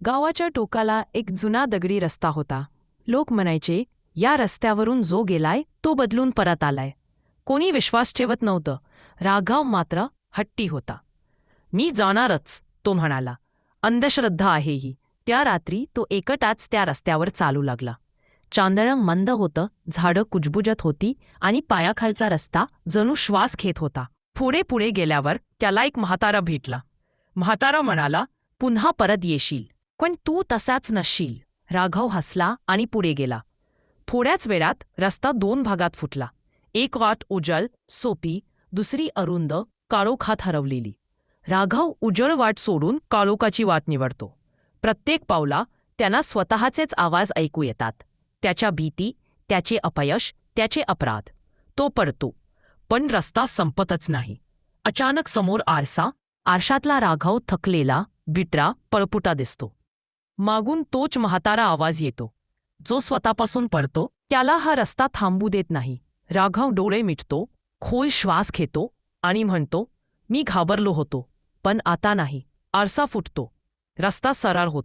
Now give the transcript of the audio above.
गावाच्या टोकाला एक जुना दगडी रस्ता होता. लोक म्हणायचे, या रस्त्यावरून जो गेलाय तो बदलून परत आलाय. कोणी विश्वास ठेवत नव्हतं. राघव मात्र हट्टी होता. मी जाणारच, तो म्हणाला. अंधश्रद्धा आहे ही. त्या रात्री तो एकटाच त्या रस्त्यावर चालू लागला. चांदणं मंद होतं, झाडं कुजबुजत होती आणि पायाखालचा रस्ता जणू श्वास घेत होता. पुढे पुढे गेल्यावर त्याला एक म्हातारा भेटला. म्हातारा म्हणाला, पुन्हा परत येशील, पण तू तसाच नसशील. राघव हसला आणि पुढे गेला. थोड्याच वेळात रस्ता 2 भागात फुटला. एक वाट उजळ, सोपी, दुसरी अरुंद, काळोखात हरवलेली. राघव उजळ वाट सोडून काळोखाची वाट निवडतो. प्रत्येक पावला त्यांना स्वतःचेच आवाज ऐकू येतात. त्याच्या भीती, त्याचे अपयश, त्याचे अपराध. तो पडतो, पण रस्ता संपतच नाही. अचानक समोर आरसा. आरशातला राघव थकलेला, बिटरा, पळपुटा दिसतो. मागून तोच म्हातारा आवाज येतो. जो स्वतःपासून पडतो त्याला हा रस्ता थांबू देत नाही. राघव डोळे मिटतो, खोल श्वास घेतो आणि म्हणतो, मी घाबरलो होतो, पण आता नाही. आरसा फुटतो. रस्ता सरळ होतो.